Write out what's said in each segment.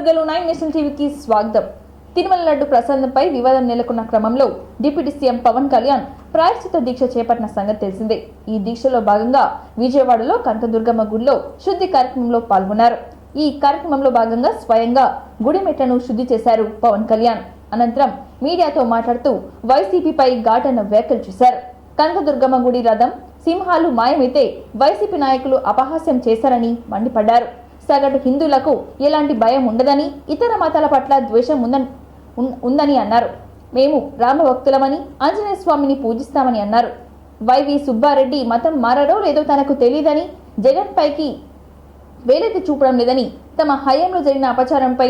తెలుగులో 9 నేషన్ టీవీకి స్వాగతం. తిరుమల లడ్డు ప్రసాదంపై వివాదం నెలకొన్న క్రమంలో డిప్యూటీ సీఎం పవన్ కళ్యాణ్ ప్రాయశ్చిత్త దీక్ష చేపట్టిన సంగతి తెలిసిందే. ఈ దీక్షలో భాగంగా విజయవాడలో కనకదుర్గమ్మ గుడిలో శుద్ధి కార్యక్రమంలో పాల్గొన్నారు. ఈ కార్యక్రమంలో భాగంగా స్వయంగా గుడి మెట్లను శుద్ధి చేశారు పవన్ కళ్యాణ్. అనంతరం మీడియాతో మాట్లాడుతూ వైసీపీపై ఘాటైన వ్యాఖ్యలు చేశారు. కనకదుర్గమ్మ గుడి రథం సింహాలు మాయమైతే వైసీపీ నాయకులు అపహాస్యం చేశారని మండిపడ్డారు. సగటు హిందువులకు ఎలాంటి భయం ఉండదని, ఇతర మతాల పట్ల ద్వేషం ఉందని అన్నారు. మేము రామభక్తులమని, ఆంజనేయ స్వామిని పూజిస్తామని అన్నారు. వైవి సుబ్బారెడ్డి మతం మారడో లేదో తనకు తెలియదని, జగన్ పైకి వేలెత్తి చూపడం లేదని, తమ హయాంలో జరిగిన అపచారంపై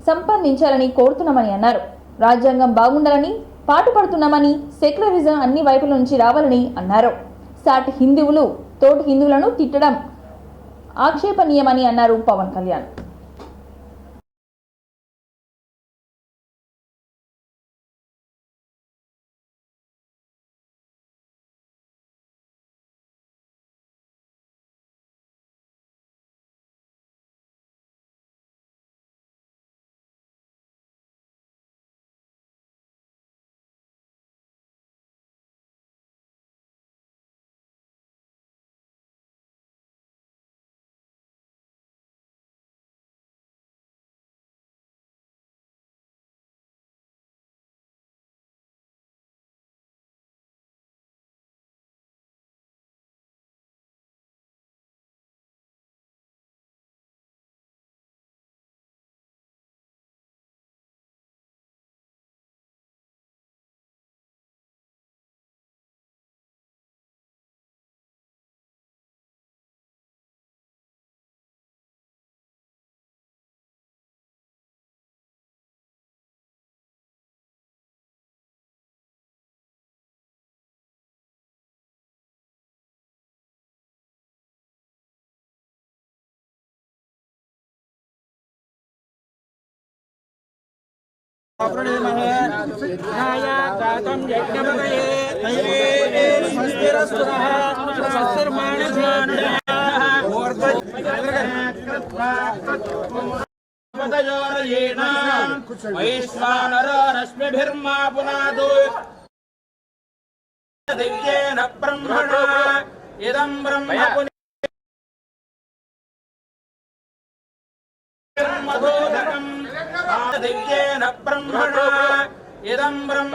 సంపాదించాలని కోరుతున్నామని అన్నారు. రాజ్యాంగం బాగుండాలని పాటుపడుతున్నామని, సెక్యులరిజం అన్ని వైపుల నుంచి రావాలని అన్నారు. సాటి హిందువులు తోటి హిందువులను తిట్టడం ఆక్షేపణీయమని అన్నారు పవన్ కళ్యాణ్. दिव्येन ब्रह्मणा इदं ब्रह्म मधोदकम् दिव्येन ब्रह्मणा इदं ब्रह्म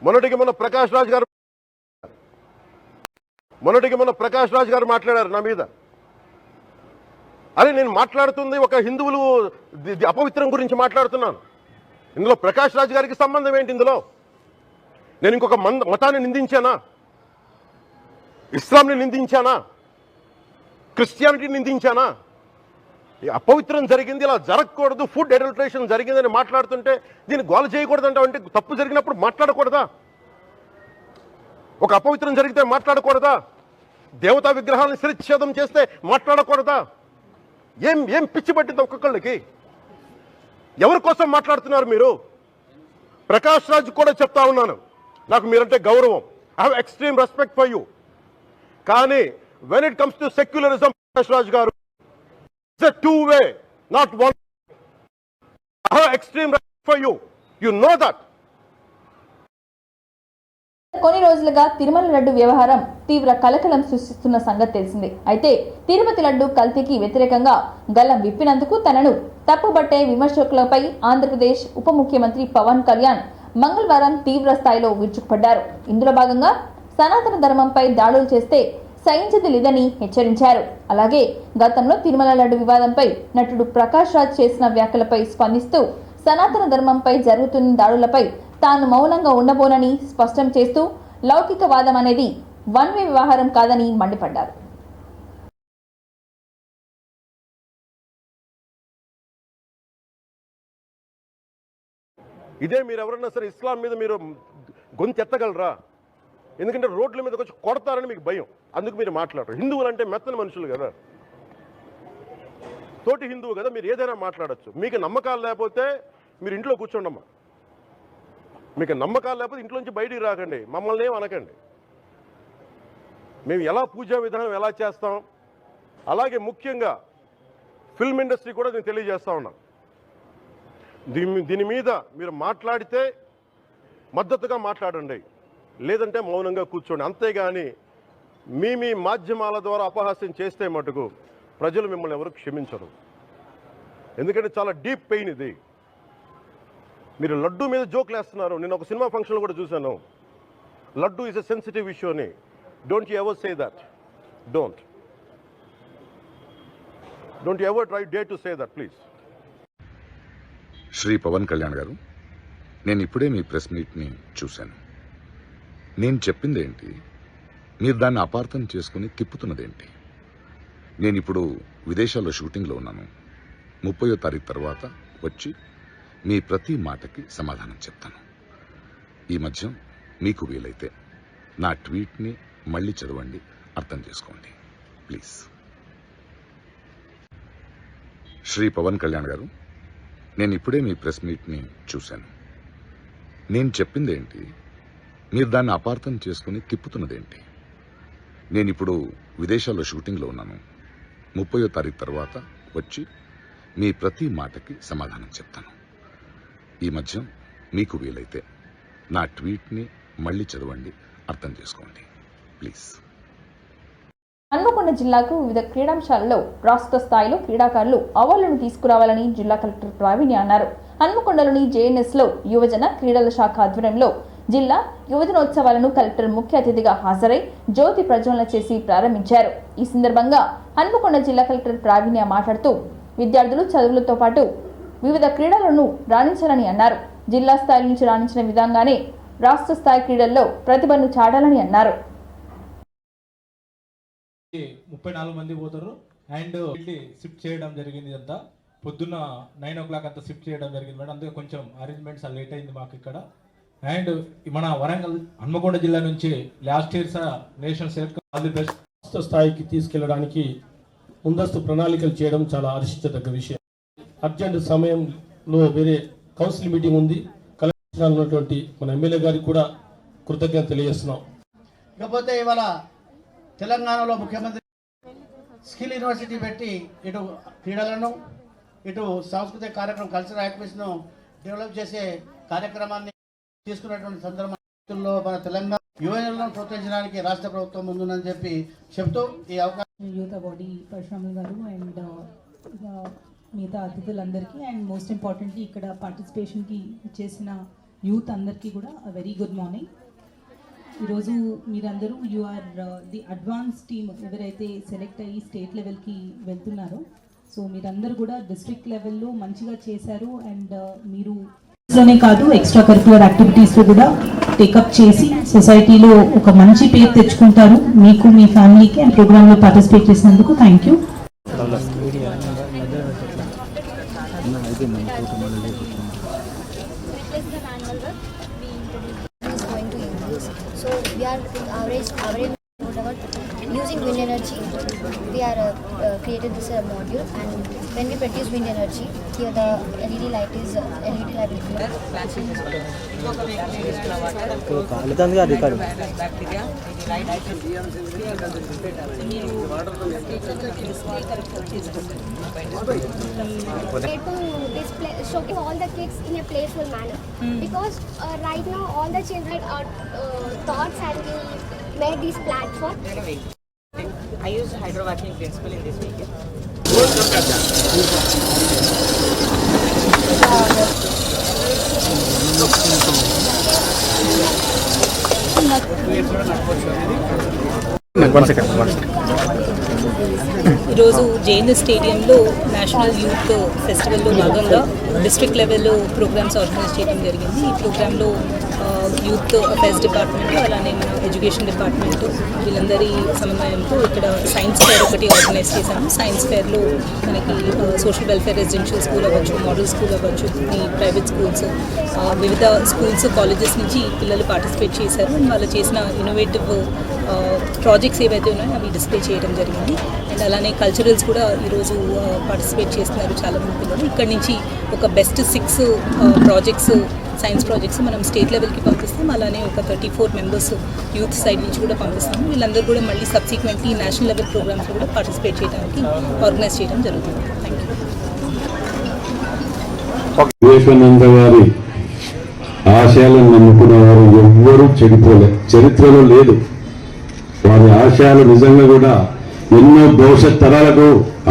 మొన్నటికి మొన్న ప్రకాష్ రాజ్ గారు మాట్లాడారు నా మీద. అరే నేను మాట్లాడుతుంది ఒక హిందువులు అపవిత్రం గురించి మాట్లాడుతున్నాను. ఇందులో ప్రకాష్ రాజ్ గారికి సంబంధం ఏంటి? ఇందులో నేను ఇంకొక మతాన్ని నిందించానా? ఇస్లాంని నిందించానా? క్రిస్టియానిటీని నిందించానా? అపవిత్రం జరిగింది, ఇలా జరగకూడదు, ఫుడ్ అడల్టరేషన్ జరిగిందని మాట్లాడుతుంటే దీన్ని గోల చేయకూడదంటే, అంటే తప్పు జరిగినప్పుడు మాట్లాడకూడదా? ఒక అపవిత్రం జరిగితే మాట్లాడకూడదా? దేవతా విగ్రహాలను శిరచ్ఛేదం చేస్తే మాట్లాడకూడదా? ఏం పిచ్చి పట్టింది ఒక్కొక్కళ్ళకి? ఎవరి కోసం మాట్లాడుతున్నారు మీరు? ప్రకాష్ రాజ్ కూడా చెప్తా ఉన్నాను, నాకు మీరంటే గౌరవం, I have extreme respect for you. కానీ when it comes to secularism, Prakash Raj గారు, it's a two-way, not one. I have extreme respect for you. You know that. కొన్ని రోజులుగా తిరుమల లడ్డు వ్యవహారం తీవ్ర కలకలం సృష్టిస్తున్న సంగతి తెలిసిందే. అయితే తిరుపతి లడ్డు కల్తీకి వ్యతిరేకంగా గల్లం విప్పినందుకు తనను తప్పుబట్టే విమర్శకులపై ఆంధ్రప్రదేశ్ ఉప ముఖ్యమంత్రి పవన్ కళ్యాణ్ మంగళవారం తీవ్ర స్థాయిలో విరుచుకుపడ్డారు. ఇందులో భాగంగా సనాతన ధర్మంపై దాడులు చేస్తే సహించది లేదని హెచ్చరించారు. అలాగే గతంలో తిరుమల లడ్డు వివాదంపై నటుడు ప్రకాష్ రాజ్ చేసిన వ్యాఖ్యలపై స్పందిస్తూ సనాతన ధర్మంపై జరుగుతున్న దాడులపై తాను మౌనంగా ఉండబోనని స్పష్టం చేస్తూ లౌకికవాదం అనేది వన్ వే వ్యవహారం కాదని మండిపడ్డారు. ఇదే మీరు ఎవరన్నా సరే ఇస్లాం మీద మీరు గొంతెత్తగలరా? ఎందుకంటే రోడ్ల మీదకి వచ్చి కొడతారని మీకు భయం, అందుకు మీరు మాట్లాడరు. హిందువులు అంటే మెత్తని మనుషులు కదా, తోటి హిందువు కదా, మీరు ఏదైనా మాట్లాడచ్చు. మీకు నమ్మకాలు లేకపోతే మీరు ఇంట్లో కూర్చోండమ్మా. మీకు నమ్మకాలు లేకపోతే ఇంట్లోంచి బయటికి రాకండి, మమ్మల్ని ఏం అనకండి. మేము ఎలా పూజా విధానం ఎలా చేస్తాం, అలాగే ముఖ్యంగా ఫిల్మ్ ఇండస్ట్రీ కూడా నేను తెలియజేస్తా ఉన్నాను. దీని మీద మీరు మాట్లాడితే మద్దతుగా మాట్లాడండి, లేదంటే మౌనంగా కూర్చోండి. అంతేగాని మీ మాధ్యమాల ద్వారా అపహాస్యం చేస్తే మటుకు ప్రజలు మిమ్మల్ని ఎవరు క్షమించరు. ఎందుకంటే చాలా డీప్ పెయిన్ ఇది. మీరు లడ్డు మీద జోక్లు వేస్తున్నారు. నేను ఒక సినిమా ఫంక్షన్లో కూడా చూశాను, laddu is a sensitive issue అని. Don't you ever say that. Don't you ever try dare to say that please. Shri Pavan Kalyan గారు, నేను ఇప్పుడే మీ ప్రెస్ మీట్ని చూశాను. నేను చెప్పిందేంటి, మీరు దాన్ని అపార్థం చేసుకుని తిప్పుతున్నదేంటి? నేను ఇప్పుడు విదేశాల్లో షూటింగ్లో ఉన్నాను. 30వ తారీఖు తర్వాత వచ్చి మీ ప్రతి మాటకి సమాధానం చెప్తాను. ఈ మధ్య మీకు వీలైతే నా ట్వీట్ని మళ్ళీ చదవండి, అర్థం చేసుకోండి ప్లీజ్. శ్రీ పవన్ కళ్యాణ్ గారు, నేను ఇప్పుడే మీ ప్రెస్ మీట్ని చూశాను. నేను చెప్పిందేంటి, మీరు దాన్ని అపార్థం చేసుకుని తిప్పుతున్నదేంటి? నేను ఇప్పుడు విదేశాల్లో షూటింగ్లో ఉన్నాను. 30వ తారీఖు తర్వాత వచ్చి మీ ప్రతి మాటకి సమాధానం చెప్తాను. ఈ మధ్య మీకు వీలైతే నా ట్వీట్ని మళ్ళీ చదవండి, అర్థం చేసుకోండి ప్లీజ్. హన్మకొండ జిల్లాకు వివిధ క్రీడాంశాలలో రాష్ట్ర స్థాయిలో క్రీడాకారులు అవార్డులను తీసుకురావాలని జిల్లా కలెక్టర్ ప్రావీణ్య అన్నారు. హన్మకొండలోని జేఎన్ఎస్ లో యువజన క్రీడల శాఖ ఆధ్వర్యంలో జిల్లా యువజనోత్సవాలను కలెక్టర్ ముఖ్య అతిథిగా హాజరై జ్యోతి ప్రజ్వలన చేసి ప్రారంభించారు. ఈ సందర్భంగా హన్మకొండ జిల్లా కలెక్టర్ ప్రావీణ్య మాట్లాడుతూ విద్యార్థులు చదువులతో పాటు వివిధ క్రీడలను రాణించాలని అన్నారు. జిల్లా స్థాయి నుంచి రాణించిన విధంగానే రాష్ట్ర స్థాయి క్రీడల్లో ప్రతిభను చాటాలని అన్నారు. 34 మంది పోతారు అండ్ షిఫ్ట్ చేయడం జరిగింది. అంతా పొద్దున్న 9 o'clock అంతా షిఫ్ట్ చేయడం జరిగింది మేడం. అందుకే కొంచెం అరేంజ్మెంట్స్ లేట్ అయింది మాకు ఇక్కడ. అండ్ మన వరంగల్ హన్మకొండ జిల్లా నుంచి last year national all the best. రాష్ట్ర స్థాయికి తీసుకెళ్లడానికి ముందస్తు ప్రణాళికలు చేయడం చాలా హర్షించదగ్గ విషయం. అర్జెంట్ సమయంలో వేరే కౌన్సిల్ మీటింగ్ ఉంది. కలెక్టర్ ఉన్నటువంటి మన ఎమ్మెల్యే గారికి కూడా కృతజ్ఞత తెలియజేస్తున్నాం. ఇకపోతే ఇవాళ తెలంగాణలో ముఖ్యమంత్రి స్కిల్ యూనివర్సిటీ పెట్టి ఇటు క్రీడలను ఇటు సాంస్కృతిక కార్యక్రమం కల్చరల్ యాక్టివిటీస్ను డెవలప్ చేసే కార్యక్రమాన్ని తీసుకున్నటువంటి సందర్భంలో మన తెలంగాణ యువజనులను ప్రోత్సహించడానికి రాష్ట్ర ప్రభుత్వం ముందుందని చెప్పి చెప్తూ ఈ అవకాశం యూత్ బాడీ పరశురాములు గారు అండ్ మిగతా అతిథులందరికీ అండ్ మోస్ట్ ఇంపార్టెంట్లీ ఇక్కడ పార్టిసిపేషన్కి చేసిన యూత్ అందరికీ కూడా వెరీ గుడ్ మార్నింగ్. ఈరోజు మీరందరూ you are the advance team ఎవరైతే సెలెక్ట్ అయ్యి స్టేట్ లెవెల్కి వెళ్తున్నారో, సో మీరందరూ కూడా డిస్ట్రిక్ట్ లెవెల్లో మంచిగా చేశారు. అండ్ మీరు లోనే కాదు ఎక్స్ట్రా కరిక్యులర్ యాక్టివిటీస్లో కూడా టేకప్ చేసి సొసైటీలో ఒక మంచి పేరు తెచ్చుకుంటారు మీకు, మీ ఫ్యామిలీకి. అండ్ ప్రోగ్రాంలో పార్టిసిపేట్ చేసినందుకు thank you. So we are average whatever using wind energy. We are created this module, and when we produce wind energy, here the LED light is LED light will glow. To display, showing all the kids in a playful manner, because right now all the children are thoughts and we made this platform. I use hydrovacuum principle in this vehicle. ఈరోజు JNS స్టేడియంలో national youth ఫెస్టివల్లో భాగంగా district లెవెల్లో programmes organise చేయడం జరిగింది. ఈ ప్రోగ్రాంలో youth affairs department అలానే మన ఎడ్యుకేషన్ డిపార్ట్మెంట్ వీళ్ళందరి సమన్వయంతో ఇక్కడ సైన్స్ ఫేర్ ఒకటి ఆర్గనైజ్ చేశాము. సైన్స్ ఫేర్లో మనకి సోషల్ వెల్ఫేర్ రెసిడెన్షియల్ స్కూల్ అవ్వచ్చు, మోడల్ స్కూల్ అవ్వచ్చు, ఈ ప్రైవేట్ స్కూల్స్, వివిధ స్కూల్స్ కాలేజెస్ నుంచి పిల్లలు పార్టిసిపేట్ చేశారు. అండ్ వాళ్ళు చేసిన ఇన్నోవేటివ్ ప్రాజెక్ట్స్ ఏవైతే ఉన్నాయో అవి డిస్ప్లే చేయడం జరిగింది. అండ్ అలానే కల్చరల్స్ కూడా ఈరోజు పార్టిసిపేట్ చేస్తున్నారు చాలామంది పిల్లలు. ఇక్కడ నుంచి ఒక బెస్ట్ 6 ప్రాజెక్ట్స్ సైన్స్ ప్రాజెక్ట్స్ మనం స్టేట్ లెవెల్కి పంపిస్తాం. అలానే ఒక 34 మెంబర్స్ యూత్ సైడ్ నుంచి కూడా పంపిస్తాము. వీళ్ళందరూ కూడా మళ్ళీ సబ్సిక్వెంట్లీ నేషనల్ లెవెల్ ప్రోగ్రామ్స్లో కూడా పార్టిసిపేట్ చేయడానికి ఆర్గనైజ్ చేయడం జరుగుతుంది. Thank you. వివేకానంద గారి ఆశయాలను నమ్ముకున్న వారు ఎవ్వరూ చెడిపోలే, చరిత్రలో లేదు. వారి ఆశయాలు నిజంగా కూడా ఎన్నో భవిష్యత్ తరాలకు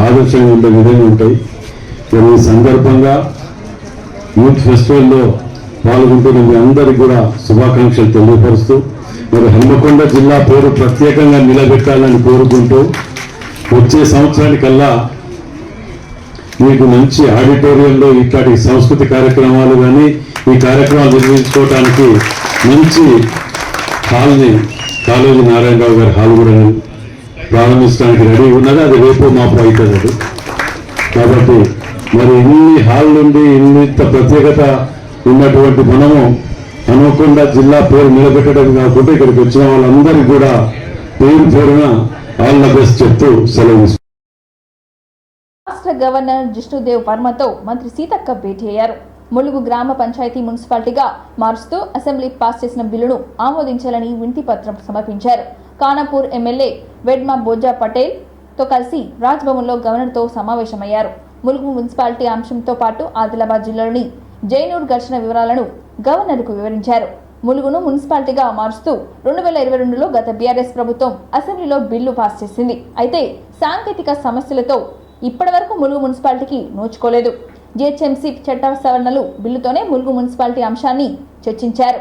ఆదర్శంగా ఉండే విధంగా ఉంటాయి. మరి ఈ సందర్భంగా యూత్ ఫెస్టివల్లో పాల్గొంటున్న మీ అందరికీ కూడా శుభాకాంక్షలు తెలియపరుస్తూ మరి హన్మకొండ జిల్లా పేరు ప్రత్యేకంగా నిలబెట్టాలని కోరుకుంటూ వచ్చే సంవత్సరానికల్లా మీకు మంచి ఆడిటోరియంలో ఇట్లాంటి సంస్కృతి కార్యక్రమాలు కానీ ఈ కార్యక్రమాలు నిర్వహించుకోవడానికి మంచి హాల్ని కాళోజీ నారాయణరావు గారి హాల్ కూడా ప్రారంభించడానికి రెడీ ఉన్నది. అది రేపు మాపు అవుతుంది అది. కాబట్టి మరి ఇన్ని హాల్ నుండి ఇంత ప్రత్యేకత ఉన్నటువంటి మనము హన్మకొండ జిల్లా పేరు నిలబెట్టడం కాకుండా ఇక్కడికి వచ్చిన వాళ్ళందరికీ కూడా పేరున ఆల్ ద బెస్ట్ చెప్తూ సెలవు. రాష్ట్ర గవర్నర్ జిష్ణుదేవ్ వర్మతో మంత్రి సీతక్క భేటీ అయ్యారు. ములుగు గ్రామ పంచాయతీ మున్సిపాలిటీగా మారుస్తూ అసెంబ్లీ పాస్ చేసిన బిల్లును ఆమోదించాలని వినతి పత్రం సమర్పించారు. ఖానాపూర్ ఎమ్మెల్యే వెడ్మా బోజా పటేల్ తో కలిసి రాజ్భవన్లో గవర్నర్తో సమావేశమయ్యారు. ములుగు మున్సిపాలిటీ అంశంతో పాటు ఆదిలాబాద్ జిల్లాలోని జైనూర్ ఘర్షణ వివరాలను గవర్నర్కు వివరించారు. ములుగును మున్సిపాలిటీగా మారుస్తూ 2022లో గత బీఆర్ఎస్ ప్రభుత్వం అసెంబ్లీలో బిల్లు పాస్ చేసింది. అయితే సాంకేతిక సమస్యలతో ఇప్పటివరకు ములుగు మున్సిపాలిటీకి నోచుకోలేదు. జిహెచ్ఎంసీ చట్ట సవరణలు బిల్లుతోనే ములుగు మున్సిపాలిటీ అంశాన్ని చర్చించారు.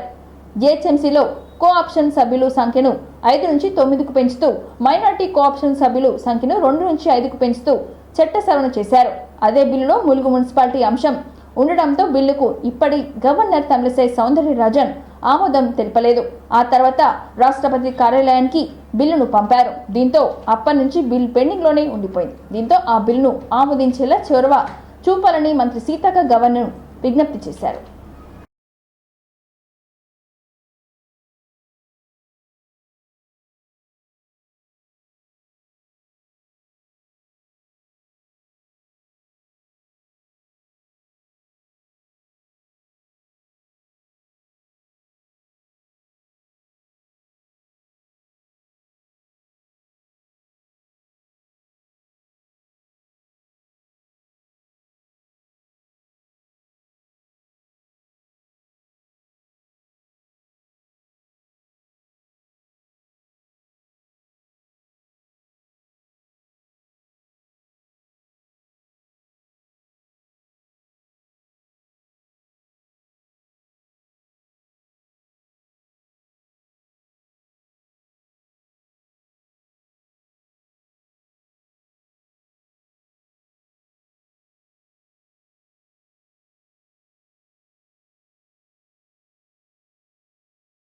జిహెచ్ఎంసీలో కోఆప్షన్ సభ్యులు సంఖ్యను 5 నుంచి 9కు పెంచుతూ మైనార్టీ కోఆప్షన్ సభ్యులు సంఖ్యను 2 నుంచి 5కు పెంచుతూ చట్ట సవరణ చేశారు. అదే బిల్లులో ములుగు మున్సిపాలిటీ అంశం ఉండడంతో బిల్లుకు ఇప్పటి గవర్నర్ తమిళిసై సౌందర్యరాజన్ ఆమోదం తెలపలేదు. ఆ తర్వాత రాష్ట్రపతి కార్యాలయానికి బిల్లును పంపారు. దీంతో అప్పటి నుంచి బిల్ పెండింగ్ లోనే ఉండిపోయింది. దీంతో ఆ బిల్లును ఆమోదించేలా చొరవ చూపాలని మంత్రి సీతక్క గవర్నర్ విజ్ఞప్తి చేశారు.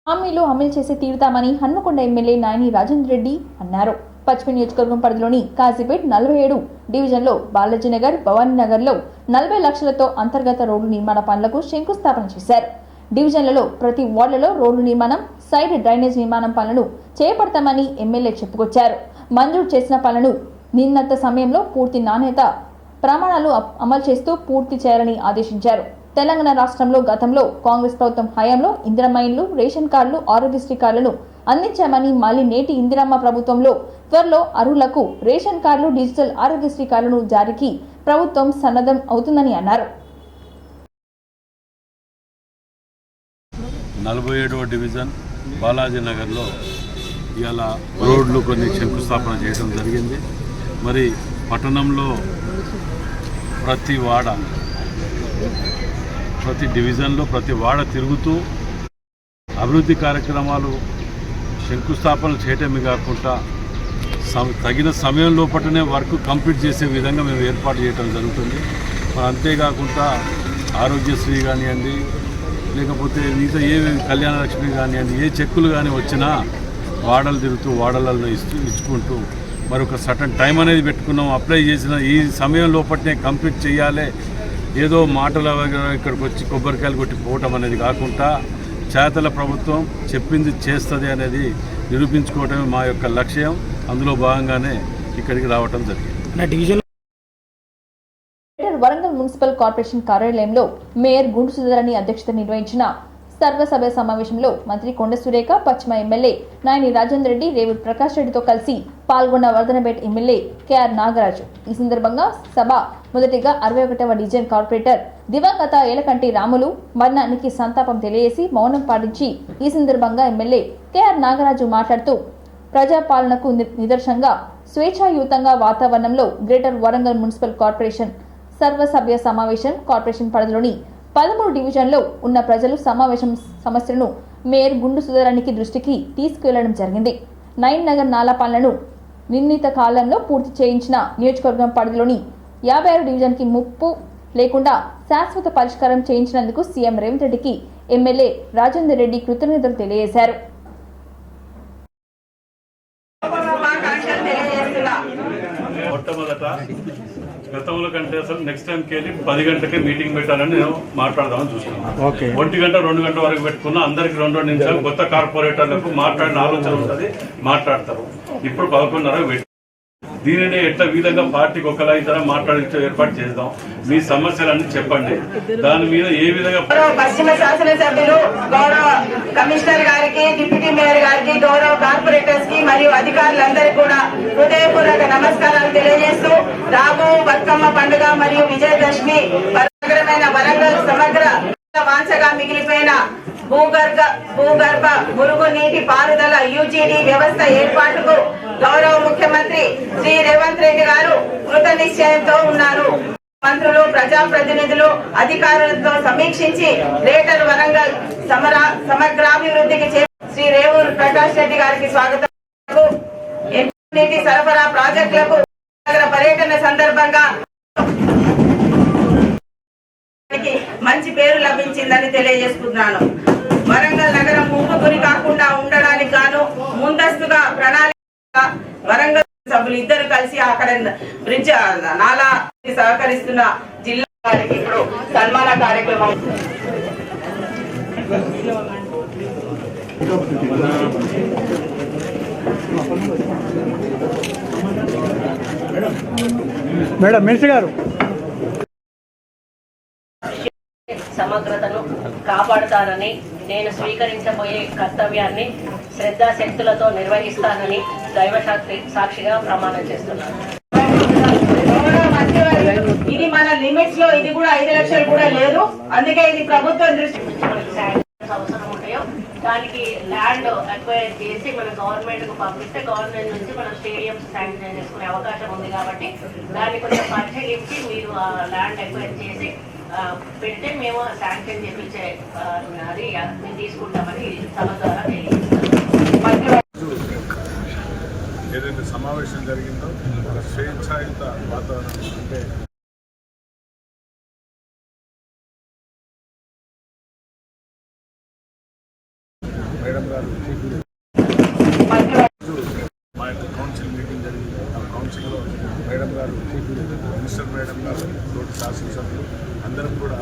హామీలు అమలు చేసి తీరుతామని హన్మకొండ ఎమ్మెల్యే నాయని రాజేంద్ర రెడ్డి అన్నారు. పశ్చిమ నియోజకవర్గం పరిధిలోని కాజీపేట్ 47 డివిజన్లో బాలాజీనగర్, భవానీనగర్లో 40 లక్షలతో అంతర్గత రోడ్డు నిర్మాణ పనులకు శంకుస్థాపన చేశారు. డివిజన్లలో ప్రతి వార్డులలో రోడ్డు నిర్మాణం, సైడ్ డ్రైనేజ్ నిర్మాణం పనులను చేపడతామని ఎమ్మెల్యే చెప్పుకొచ్చారు. మంజూరు చేసిన పనులను నిర్ణీత సమయంలో పూర్తి నాణ్యత ప్రమాణాలు అమలు చేస్తూ పూర్తి చేయాలని ఆదేశించారు. తెలంగాణ రాష్ట్రంలో గతంలో కాంగ్రెస్ ప్రభుత్వం హయాంలో ఇందిరమ్మ ఇండ్లు, రేషన్ కార్డులు, ఆరోగ్యశ్రీ కార్డులను అందించామని మళ్లీ నేటి ఇందిరమ్మ ప్రభుత్వంలో త్వరలో అర్హులకు రేషన్ కార్డులు, డిజిటల్ ఆరోగ్యశ్రీ కార్డులను జారీకి ప్రభుత్వం సన్నద్ధం అవుతుందని అన్నారు. 47వ డివిజన్ బాలాజీనగర్లో ఇవాళ రోడ్లు కొన్ని శంకుస్థాపన చేయడం జరిగింది. మరి పట్టణంలో ప్రతి వాడ, ప్రతి డివిజన్లో ప్రతి వాడ తిరుగుతూ అభివృద్ధి కార్యక్రమాలు శంకుస్థాపనలు చేయటమే కాకుండా తగిన సమయం లోపలనే వర్క్ కంప్లీట్ చేసే విధంగా మేము ఏర్పాటు చేయడం జరుగుతుంది. మరి అంతేకాకుండా ఆరోగ్యశ్రీ కానివ్వండి, లేకపోతే మిగతా ఏ కళ్యాణ లక్ష్మి కానివ్వండి, ఏ చెక్కులు కానీ వచ్చినా వాడలు తిరుగుతూ వాడలలో ఇచ్చుకుంటూ మరొక సటన్ టైం అనేది పెట్టుకున్నాం. అప్లై చేసిన ఈ సమయం లోపలనే కంప్లీట్ చేయాలి, ఏదో మాటల ఇక్కడికి వచ్చి కొబ్బరికాయలు కొట్టి పోవటం అనేది కాకుండా చేతల ప్రభుత్వం చెప్పింది చేస్తుంది అనేది నిరూపించుకోవటమే మా యొక్క లక్ష్యం. అందులో భాగంగానే ఇక్కడికి రావటం జరిగింది. వరంగల్ మున్సిపల్ కార్పొరేషన్ కార్యాలయంలో మేయర్ గుండు సుధారాణి అధ్యక్షత నిర్వహించిన సర్వసభ్య సమావేశంలో మంత్రి కొండ సురేఖ, పశ్చిమ ఎమ్మెల్యే నాయని రాజేందర్ రెడ్డి, రేవూరు ప్రకాష్ రెడ్డితో కలిసి పాల్గొన్న వర్ధనపేట ఎమ్మెల్యే కెఆర్ నాగరాజు. ఈ సందర్భంగా సభ మొదటిగా 61వ డివిజన్ కార్పొరేటర్ దివంగత ఏలకంటి రాములు మరణానికి సంతాపం తెలియజేసి మౌనం పాటించి ఈ సందర్భంగా ఎమ్మెల్యే కెఆర్ నాగరాజు మాట్లాడుతూ ప్రజాపాలనకు నిదర్శనంగా స్వేచ్ఛాయుతంగా వాతావరణంలో గ్రేటర్ వరంగల్ మున్సిపల్ కార్పొరేషన్ సర్వసభ్య సమావేశం కార్పొరేషన్ పరిధిలోని 13 డివిజన్లో ఉన్న ప్రజలు సమావేశం సమస్యలను మేయర్ గుండు సుధారానికి దృష్టికి తీసుకువెళ్లడం జరిగింది. నైన్ నగర్ నాలా పనులను నిర్ణీత కాలంలో పూర్తి చేయించిన నియోజకవర్గం పరిధిలోని 56 డివిజన్కి ముప్పు లేకుండా శాశ్వత పరిష్కారం చేయించినందుకు సీఎం రేవంత్ రెడ్డికి ఎమ్మెల్యే రాజేందర్ రెడ్డి కృతజ్ఞతలు తెలియజేశారు. మొట్టమొదట గతంలో కంటే అసలు నెక్స్ట్ టైంకి వెళ్ళి 10 గంటలకే మీటింగ్ పెట్టాలని నేను మాట్లాడదామని చూస్తున్నాను. 1 గంట 2 గంటల వరకు పెట్టుకున్నా అందరికి 2 నిమిషాలు కొత్త కార్పొరేటర్లకు మాట్లాడిన ఆలోచన ఉంటుంది, మాట్లాడతారు. ఇప్పుడు 11:30 పెట్టి దీనిని ఎట్లా విధంగా పార్టీకి ఒకలా ఇద్దరు మాట్లాడించే ఏర్పాటు చేద్దాం. మీ సమస్యలన్నీ చెప్పండి, దాని మీద ఏ విధంగా పశ్చిమ శాసనసభ్యులు గౌరవ కమిషనర్ గారికి, డిప్యూటీ మేయర్ గారికి, గౌరవ కార్పొరేటర్స్ కి మరియు అధికారులందరికీ కూడా హృదయపూర్వక నమస్కారాలు తెలియజేస్తూ రాబో బతుకమ్మ పండుగ మరియు విజయదశమి సమగ్రమైన వరంగల్ సమగ్ర వాంఛగా మిగిలిపోయిన భూగర్భ మురుగు నీటి పారుదల యూజీడీ వ్యవస్థ ఏర్పాటుకు గౌరవ ముఖ్యమంత్రి శ్రీ రేవంత్ రెడ్డి గారు కృత నిశ్చయంతో ఉన్నారు. మంత్రులు, ప్రజాప్రతినిధులు, అధికారులతో సమీక్షించి గ్రేటర్ వరంగల్ సమగ్రాభివృద్ధికి శ్రీ రేవూరు ప్రకాష్ రెడ్డి గారికి స్వాగతం. నీటి సరఫరా ప్రాజెక్టులకు పర్యటన సందర్భంగా మంచి పేరు లభించిందని తెలియజేసుకుంటున్నాను. వరంగల్ నగరం ముందు గురి కాకుండా ఉండడానికి గాను ముందస్తుగా ప్రణాళిక వరంగల్ సభ్యులు ఇద్దరు కలిసి అక్కడ బ్రిడ్జ్ నాలా సహకరిస్తున్న జిల్లా వారికి ఇప్పుడు సన్మాన కార్యక్రమం మేడం మినిస్టర్ గారు సమగ్రతను కాపాడుతానని, నేను స్వీకరించబోయే కర్తవ్యాన్ని శ్రద్ధాశక్తులతో నిర్వహిస్తానని దైవ సాక్షిగా ప్రమాణం చేస్తున్నాను. ఇది మన లిమిట్స్ లో, ఇది కూడా 5 లక్షలు కూడా లేదు. అందుకే ఇది ప్రభుత్వం దృష్టి అవసరం ఉంటాయో దానికి ల్యాండ్ అక్వైర్ చేసి మన గవర్నమెంట్ కు పంపిస్తే గవర్నమెంట్ నుంచి మనం స్టేడియంస్ శాంక్షన్ చేసుకునే అవకాశం ఉంది. కాబట్టి దాన్ని కొంచెం పరిశీలించి మీరు ఆ ల్యాండ్ అక్వైర్ చేసి పెడితే మేము శాంక్షన్ చేయించే అది మేము తీసుకుంటామని సభ ద్వారా ఏదైతే సమావేశం జరిగిందో ఒక స్వేచ్ఛాయుత వాతావరణం అంటే మేడం గారు మా యొక్క కౌన్సిల్ మీటింగ్ జరిగింది. ఆ కౌన్సిల్లో మేడం గారు, మినిస్టర్ మేడం గారు, తోటి శాసనసభ్యులు అందరం కూడా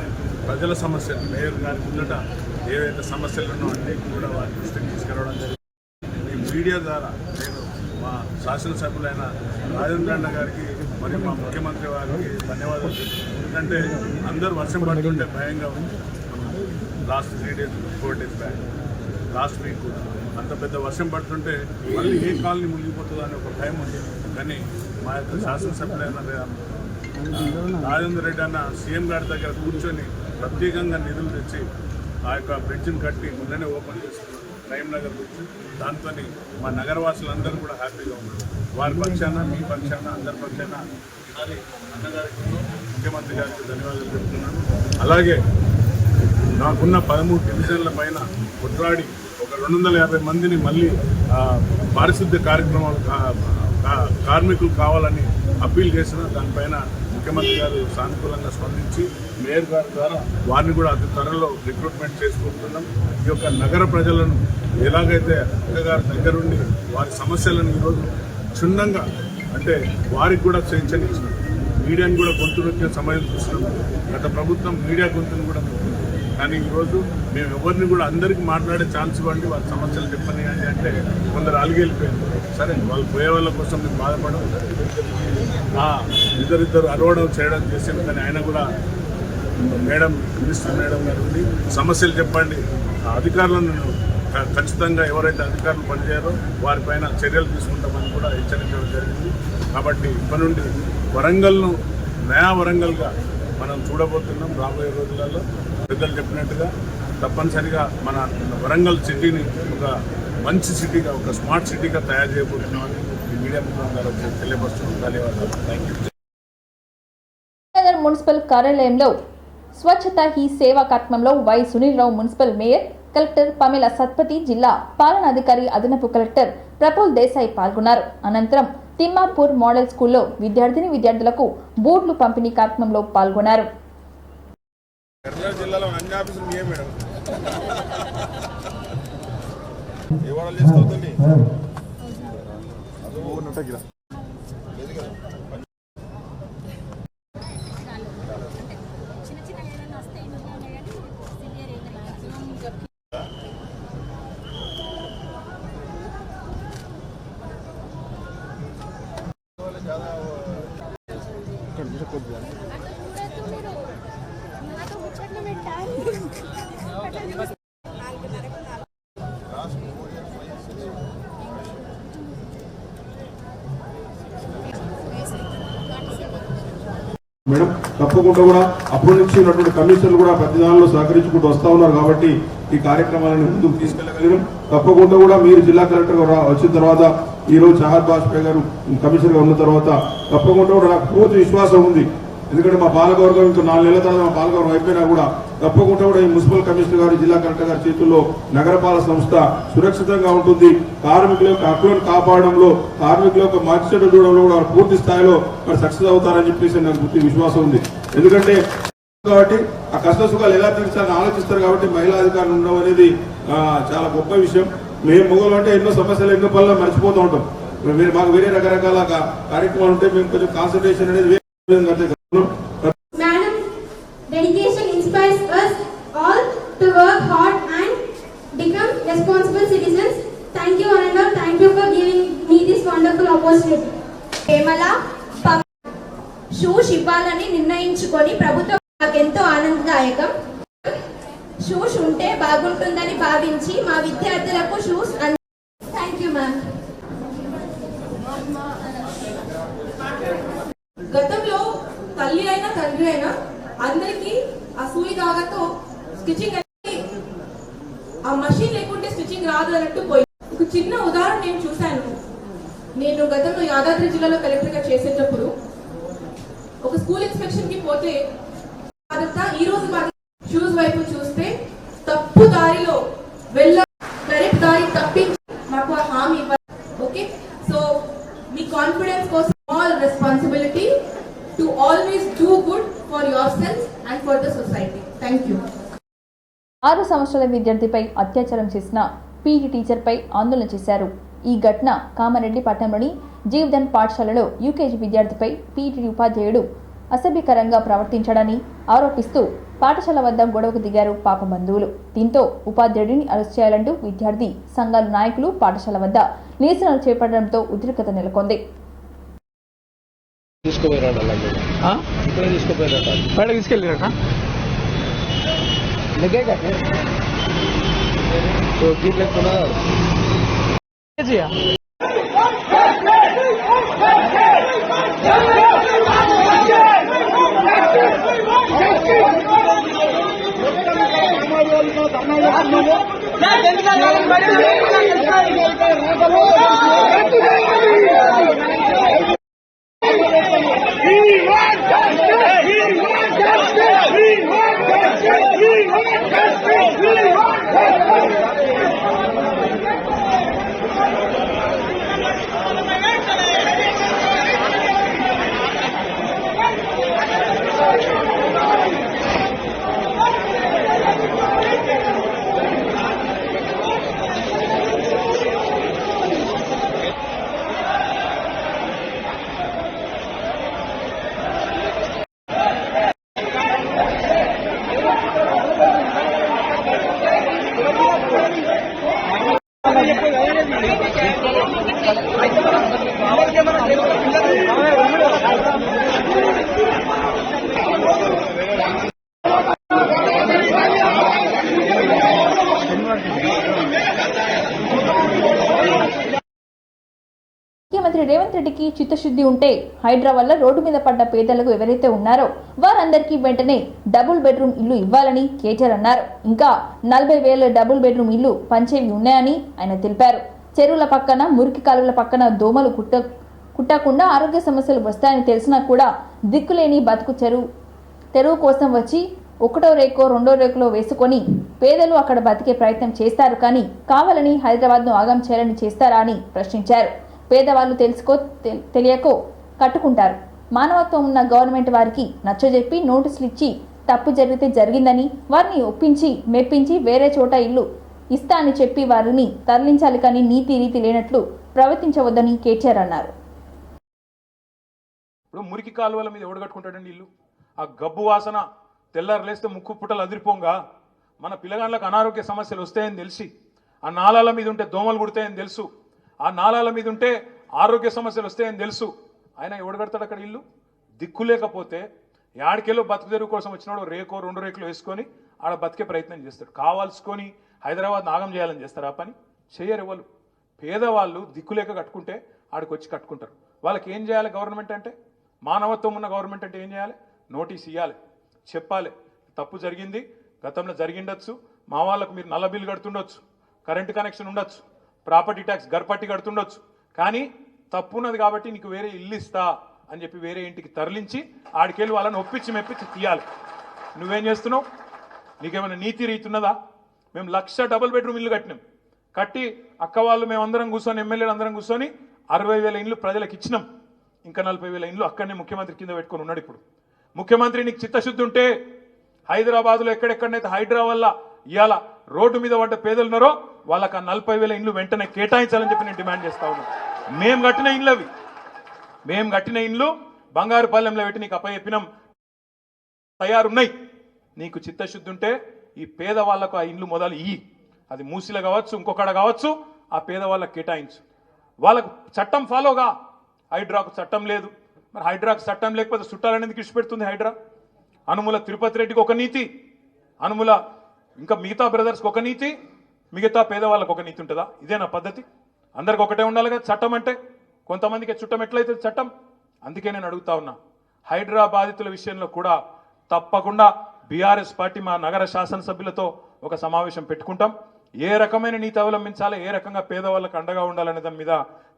ప్రజల సమస్యలు మేయర్ గారి ముందట ఏవైతే సమస్యలను అన్నీ కూడా వారి దృష్టికి తీసుకురావడం జరిగింది. ఈ మీడియా ద్వారా నేను మా శాసనసభ్యులైన రాజేంద్ర అన్న గారికి మరియు మా ముఖ్యమంత్రి వారికి ధన్యవాదాలు చెప్తున్నాను. ఎందుకంటే అందరూ వర్షం పడుతుంటే భయంగా ఉంది. Last 3 days 4 days back last week కూడా అంత పెద్ద వర్షం పడుతుంటే మళ్ళీ ఏ కాలనీ మునిగిపోతుందో అని ఒక భయం ఉంది. కానీ మా యొక్క శాసనసభ్యులైన రాజేందర్ రెడ్డి అన్న సీఎం గారి దగ్గర కూర్చొని ప్రత్యేకంగా నిధులు తెచ్చి ఆ యొక్క బ్రిడ్జిని కట్టి ముందనే ఓపెన్ చేస్తున్నారు, కరీంనగర్ బ్రిడ్జ్. దాంతో మా నగరవాసులందరూ కూడా హ్యాపీగా ఉన్నారు. వారి పక్షాన, మీ పక్షాన, అందరి పక్షాన ఈసారి అన్నగారికి, ముఖ్యమంత్రి గారికి ధన్యవాదాలు చెప్తున్నాను. అలాగే నాకున్న 13 డివిజన్ల పైన కొట్లాడి ఒక 250 మందిని మళ్ళీ పారిశుద్ధ్య కార్యక్రమాలు కార్మికులు కావాలని అప్పీల్ చేసిన దానిపైన ముఖ్యమంత్రి గారు సానుకూలంగా స్పందించి మేయర్ గారి ద్వారా వారిని కూడా అతి త్వరలో రిక్రూట్మెంట్ చేసుకుంటున్నాం. ఈ యొక్క నగర ప్రజలను ఎలాగైతే అక్కగారి దగ్గరుండి వారి సమస్యలను ఈరోజు క్షుణ్ణంగా అంటే వారికి కూడా స్వేచ్ఛని ఇచ్చినాం. మీడియాను కూడా గొంతు నొక్కిన సమయం చూసినాం. గత ప్రభుత్వం మీడియా గొంతును కూడా కానీ ఈరోజు మేము ఎవరిని కూడా అందరికీ మాట్లాడే ఛాన్స్ ఇవ్వండి, వాళ్ళ సమస్యలు చెప్పనివ్వండి అంటే కొందరు అలిగెళ్ళిపోయారు. సరే, వాళ్ళు పోయే వాళ్ళ కోసం మేము బాధపడము. ఇద్దరిద్దరు అరవడం చేయడం చేసాము. కానీ ఆయన కూడా మేడం, మినిస్టర్ మేడం గారు ఉండి సమస్యలు చెప్పండి, అధికారులను ఖచ్చితంగా ఎవరైతే అధికారులు పనిచేయారో వారిపైన చర్యలు తీసుకుంటామని కూడా హెచ్చరించడం జరిగింది. కాబట్టి ఇప్పటి నుండి వరంగల్ను నయా వరంగల్గా మనం చూడబోతున్నాం. రాబోయే రోజులలో పెద్దలు చెప్పినట్టుగా తప్పనిసరిగా మన వరంగల్ సిటీని ఒక మంచి సిటీగా, ఒక స్మార్ట్ సిటీగా తయారు చేయబోతున్నామని ఈ మీడియా ద్వారా తెలియపరుస్తున్నాం. ధన్యవాదాలు. Thank you. నగర్ మున్సిపల్ కార్యాలయంలో స్వచ్ఛత హీ సేవా కార్యక్రమంలో Y Sunil Rao, municipal mayor, collector Pamela Satpathy, జిల్లా పాలనాధికారి అదనపు కలెక్టర్ ప్రఫుల్ దేశాయ్ పాల్గొన్నారు. అనంతరం తిమ్మాపూర్ మోడల్ స్కూల్లో విద్యార్థులకు బోర్డులు పంపిణీ కార్యక్రమంలో పాల్గొన్నారు. మేడం, తప్పకుండా కూడా అప్పటి నుంచి ఉన్నటువంటి కమిషనర్లు కూడా ప్రతి దానిలో సహకరించుకుంటూ వస్తూ ఉన్నారు. కాబట్టి ఈ కార్యక్రమాలను ముందుకు తీసుకెళ్లగలిగాం. తప్పకుండా కూడా మీరు జిల్లా కలెక్టర్ వచ్చిన తర్వాత, ఈ రోజు చాహద్ బాజ్పేయి గారు కమిషనర్ గా ఉన్న తర్వాత తప్పకుండా కూడా నాకు పూర్తి విశ్వాసం ఉంది. ఎందుకంటే మా పాలకవర్గం ఇంకా 4 నెలల తర్వాత మా పాలకవర్గం అయిపోయినా కూడా తప్పకుండా కూడా ఈ మున్సిపల్ కమిషనర్ గారు, జిల్లా కలెక్టర్ గారి చేతుల్లో నగరపాలక సంస్థ సురక్షితంగా ఉంటుంది. కార్మికుల యొక్క హక్కులను కాపాడడంలో, కార్మికుల యొక్క మంచి చెడు చూడడంలో కూడా పూర్తి స్థాయిలో సక్సెస్ అవుతారని చెప్పేసి నాకు పూర్తి విశ్వాసం ఉంది. ఎందుకంటే కాబట్టి ఆ కష్ట సుఖాలు ఎలా తీర్చాలని ఆలోచిస్తారు. కాబట్టి మహిళా అధికారులు ఉండడం అనేది చాలా గొప్ప విషయం. మేము మొగలు అంటే ఎన్నో సమస్యలు, ఎన్నో పనులు మర్చిపోతూ ఉంటాం. మాకు వేరే రకరకాల కార్యక్రమాలు ఉంటే మేము కొంచెం కాన్సన్ట్రేషన్ అనేది Madam, dedication inspires us all to work hard and become responsible citizens. Thank you, Ananda. Thank you for giving me this wonderful opportunity. కేమల షూస్ ఇవ్వాలని నిర్ణయించుకొని ప్రభుత్వం నాకెంతో ఆనందదాయకం. షూస్ ఉంటే బాగుంటుందని భావించి మా విద్యార్థులకు షూస్ థ్యాంక్ యూ మ్యామ్. గతంలో తల్లి అయినా తండ్రి అయినా అందరికీ ఆ సూయి దాగతో స్టిచ్చింగ్ అనేది ఆ మషిన్ లేకుంటే స్టిచ్చింగ్ రాదు అన్నట్టు పోయి. ఒక చిన్న ఉదాహరణ నేను చూశాను. నేను గతంలో యాదాద్రి జిల్లాలో కలెక్టర్గా చేసేటప్పుడు ఒక స్కూల్ ఇన్స్పెక్షన్ కి పోతే ఈ రోజు షూస్ వైపు చూస్తే తప్పు దారిలో కరెక్ట్ దారి తప్పించి మాకు హామీ ఇవ్వాలి. ఓకే, సో మీ కాన్ఫిడెన్స్ కోసం all responsibility to always do good for yourself and for the society. Thank you. 6 సంవత్సరాల విద్యార్థిపై అత్యాచారం చేసిన పీఈటీ టీచర్పై ఆందోళన చేశారు. ఈ ఘటన కామారెడ్డి పట్టణంలోని జీవధన్ పాఠశాలలో యూకేజీ విద్యార్థిపై పీఈటీ ఉపాధ్యాయుడు అసభ్యకరంగా ప్రవర్తించాడని ఆరోపిస్తూ పాఠశాల వద్ద గొడవకు దిగారు పాప బంధువులు. దీంతో ఉపాధ్యాయుడిని అరెస్ట్ చేయాలంటూ విద్యార్థి సంఘాల నాయకులు పాఠశాల వద్ద నిరసనలు చేపట్టడంతో ఉద్రిక్తత నెలకొంది. ఇప్పుడే తీసుకుపోయారట, బయట తీసుకెళ్ళారట. ముఖ్యమంత్రి రేవంత్ రెడ్డికి చిత్తశుద్ధి ఉంటే హైడ్రా వల్ల రోడ్డు మీద పడ్డ పేదలకు ఎవరైతే ఉన్నారో వారందరికీ వెంటనే డబుల్ బెడ్రూమ్ ఇల్లు ఇవ్వాలని కేటీఆర్ అన్నారు. ఇంకా 40,000 డబుల్ బెడ్రూమ్ ఇల్లు పంచేవి ఉన్నాయని ఆయన తెలిపారు. చెరువుల పక్కన, మురికి కాలువల పక్కన దోమలు కుట్టకుండా ఆరోగ్య సమస్యలు వస్తాయని తెలిసినా కూడా దిక్కులేని బతుకు తెరువు కోసం వచ్చి 1వ రేకో 2వ రేకులో వేసుకొని పేదలు అక్కడ బతికే ప్రయత్నం చేస్తారు, కానీ కావాలని హైదరాబాద్ను ఆగం చేయాలని చేస్తారా అని ప్రశ్నించారు. పేదవాళ్ళు తెలియకో కట్టుకుంటారు. మానవత్వం ఉన్న గవర్నమెంట్ వారికి నచ్చజెప్పి నోటీసులు ఇచ్చి తప్పు జరిగితే జరిగిందని వారిని ఒప్పించి మెప్పించి వేరే చోట ఇల్లు ఇస్తా అని చెప్పి వారిని తరలించాలి, కానీ నీతి రీతి లేనట్లు ప్రవర్తించవద్దని కేటీఆర్ అన్నారు. ఇప్పుడు మురికి కాలువల మీద ఎవడు కట్టుకుంటాడండి ఇల్లు? ఆ గబ్బు వాసన తెల్లారు లేస్తే ముక్కు పుట్టలు అదిరిపోంగా మన పిల్లగాళ్ళకు అనారోగ్య సమస్యలు వస్తాయని తెలిసి, ఆ నాళాల మీద ఉంటే దోమలు కుడతాయని తెలుసు, ఆ నాళాల మీద ఉంటే ఆరోగ్య సమస్యలు వస్తాయని తెలుసు, ఆయన ఎవడు కడతాడు అక్కడ ఇల్లు? దిక్కు లేకపోతే యాడికెళ్ళో బతుకు తెరువు కోసం వచ్చినాడు రేకో 2 రేకులు వేసుకొని ఆడ బతికే ప్రయత్నం చేస్తాడు. కావాల్సుకొని హైదరాబాద్ నాగం చేయాలని చేస్తారు. ఆ పని చేయరు ఎవరు. పేదవాళ్ళు దిక్కులేక కట్టుకుంటే ఆడికి వచ్చి కట్టుకుంటారు. వాళ్ళకి ఏం చేయాలి గవర్నమెంట్ అంటే? మానవత్వం ఉన్న గవర్నమెంట్ అంటే ఏం చేయాలి? నోటీస్ ఇవ్వాలి, చెప్పాలి తప్పు జరిగింది, గతంలో జరిగిండొచ్చు, మా వాళ్ళకు మీరు నల్ల బిల్లు కడుతుండొచ్చు, కరెంటు కనెక్షన్ ఉండొచ్చు, ప్రాపర్టీ ట్యాక్స్ గర్పట్టి కడుతుండొచ్చు, కానీ తప్పు ఉన్నది కాబట్టి నీకు వేరే ఇల్లు ఇస్తా అని చెప్పి వేరే ఇంటికి తరలించి ఆడికెళ్ళి వాళ్ళని ఒప్పించి మెప్పించి తీయాలి. నువ్వేం చేస్తున్నావు? నీకేమైనా నీతి రీతి ఉన్నదా? మేము 1,00,000 డబుల్ బెడ్రూమ్ ఇల్లు కట్టినాం. కట్టి అక్క వాళ్ళు మేమందరం కూర్చొని ఎమ్మెల్యేలు అందరం కూర్చొని 60,000 ఇండ్లు ప్రజలకు ఇచ్చినాం. ఇంకా 40,000 ఇండ్లు అక్కడనే ముఖ్యమంత్రి కింద పెట్టుకొని ఉన్నాడు. ఇప్పుడు ముఖ్యమంత్రి నీకు చిత్తశుద్ధి ఉంటే హైదరాబాద్లో ఎక్కడెక్కడనైతే హైడ్రా వల్ల ఇవాళ రోడ్డు మీద పడ్డ పేదలు ఉన్నారో వాళ్ళకి ఆ 40,000 ఇండ్లు వెంటనే కేటాయించాలని చెప్పి నేను డిమాండ్ చేస్తా ఉన్నాను. మేము కట్టిన ఇండ్లు అవి, మేము కట్టిన ఇండ్లు బంగారుపాలెంలో పెట్టి నీకు అప్పచెప్పినాం, తయారున్నాయి. నీకు చిత్తశుద్ధి ఉంటే ఈ పేదవాళ్లకు ఆ ఇండ్లు మొదలు ఇయ్యి. అది మూసిలో కావచ్చు, ఇంకొకడ కావచ్చు, ఆ పేదవాళ్ళకి కేటాయించు. వాళ్ళకు చట్టం ఫాలోగా. హైడ్రాకు చట్టం లేదు, మరి హైడ్రాకు చట్టం లేకపోతే చుట్టాలనేది ఇచ్చిపెడుతుంది హైడ్రా. అనుముల తిరుపతి రెడ్డికి ఒక నీతి, అనుముల ఇంకా మిగతా బ్రదర్స్కి ఒక నీతి, మిగతా పేదవాళ్ళకు ఒక నీతి ఉంటుందా? ఇదేనా పద్ధతి? అందరికి ఒకటే ఉండాలి కదా చట్టం అంటే. కొంతమందికి చుట్టం ఎట్లయితే చట్టం. అందుకే నేను అడుగుతా ఉన్నా, హైడ్రా బాధితుల విషయంలో కూడా తప్పకుండా బీఆర్ఎస్ పార్టీ మా నగర శాసనసభ్యులతో ఒక సమావేశం పెట్టుకుంటాం. ఏ రకమైన నీతి అవలంబించాలి, ఏ రకంగా పేదవాళ్ళకు అండగా ఉండాలనే దాని మీద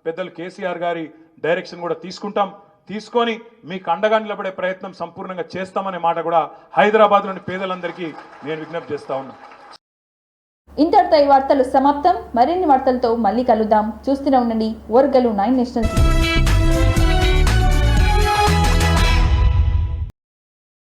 పెద్దలు కేసీఆర్ గారి డైరెక్షన్ కూడా తీసుకుంటాం. తీసుకొని మీకు అండగా నిలబడే ప్రయత్నం సంపూర్ణంగా చేస్తామనే మాట కూడా హైదరాబాద్లోని పేదలందరికీ నేను విజ్ఞప్తి చేస్తా ఉన్నా. ఇంతటితో ఈ వార్తలు సమాప్తం. మరిన్ని వార్తలతో మళ్ళీ కలుద్దాం. చూస్తూనే ఉండండి ఓర్గలు 9 నేషనల్ టీవీ.